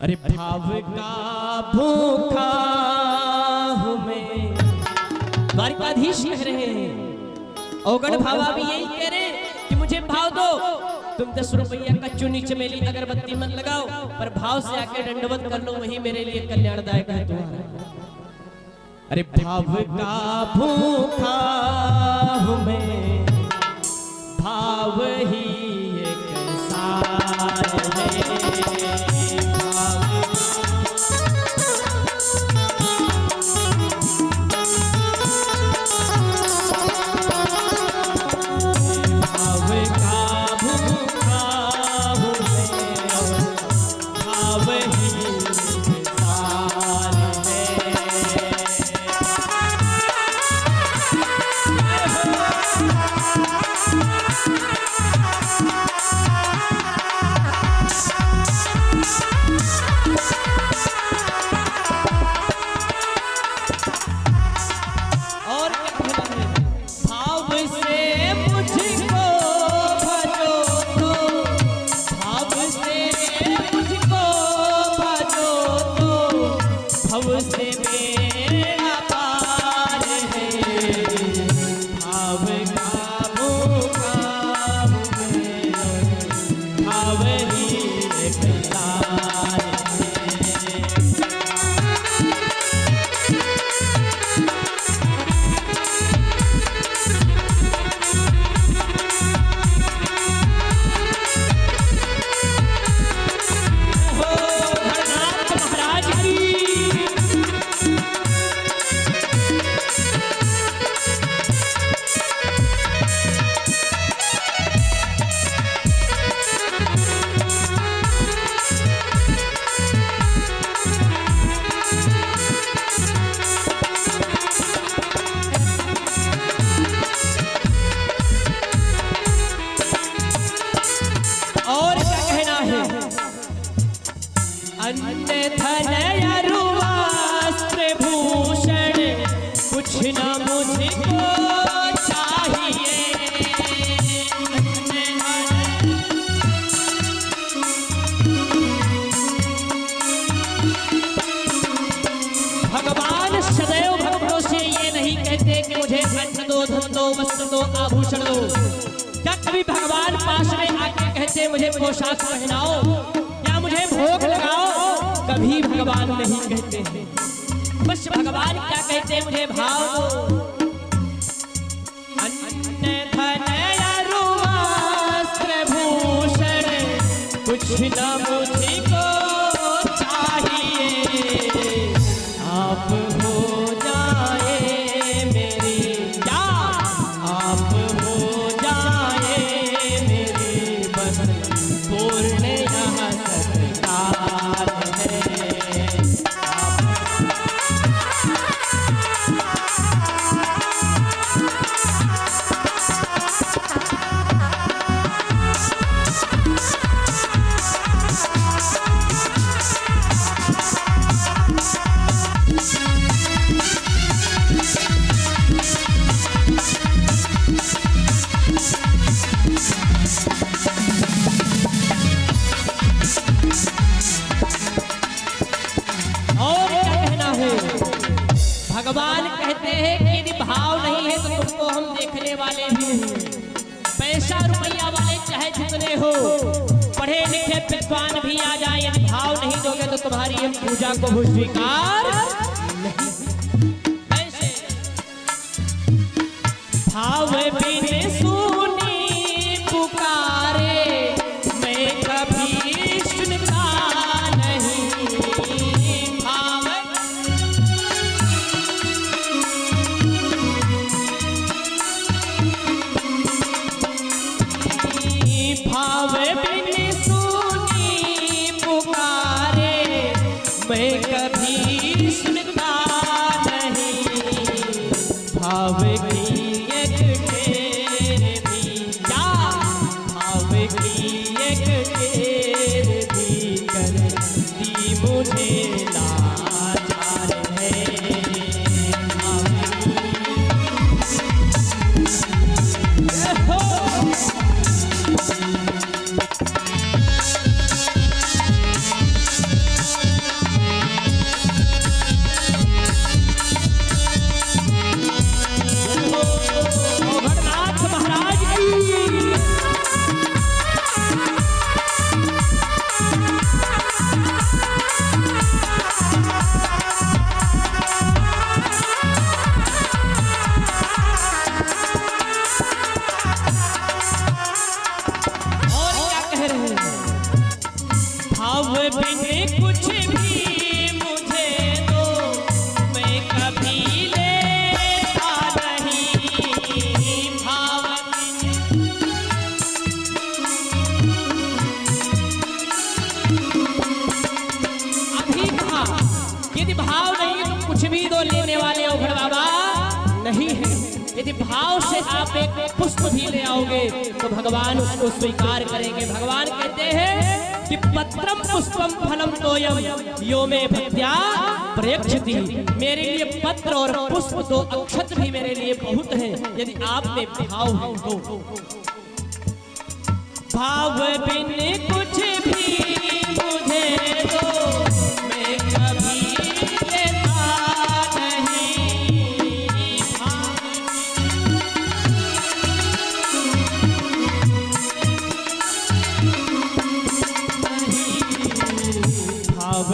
अरे भाव का भूखा हूं मैं, द्वारिकाधीश कह रहे हैं। औगण भावा भी यही कह रहे हैं कि मुझे भाव दो। तुम 10 रुपया का चुनी चमेली अगरबत्ती मत लगाओ, पर भाव से आके दंडवत कर लो, वही मेरे लिए कल्याणदायक है तुम्हारा। अरे भाव का भूखा हूं मैं, भाव ही एक सार है। आभूषण दो। क्या कभी भगवान पास में आके कहते मुझे पोशाक पहनाओ या मुझे भोग लगाओ? कभी भगवान नहीं कहते हैं। बस भगवान क्या कहते मुझे भाव दो। अन्न धन अरु वस्त्र भूषण कुछ न मुझको चाहिए, आप हो जाए मेरी, क्या आप हो जाए मेरी बस पूर्ण यह सत्कार है। भगवान कहते हैं कि यदि भाव नहीं है तो तुमको हम देखने वाले भी नहीं। पैसा रुपया वाले चाहे जितने हो, पढ़े लिखे विद्वान भी आ जाए, यदि भाव नहीं दोगे तो तुम्हारी हम पूजा को भी स्वीकार नहीं। ऐसे भाव बिन सुनी पुकारे मैं कभी सुनता नहीं। भाव बिन सुनी पुकारे मैं कभी सुनता बिन कुछ भी मुझे दो, मैं कभी लेता नहीं। भाव अभी कहा यदि भाव नहीं तो कुछ भी दो लेने वाले ओघड़ बाबा नहीं है। यदि भाव से आप एक पुष्प भी ले आओगे तो भगवान उसको स्वीकार करेंगे। भगवान कहते हैं कि पत्रम पुष्पम फलम तोयम यो मे भक्त्या प्रयच्छति। मेरे लिए पत्र और पुष्प दो अक्षत भी मेरे लिए बहुत है यदि आप में भाव है तो। भाव बिन कुछ भी मुझे दो, मैं कभी लेता नहीं। भाव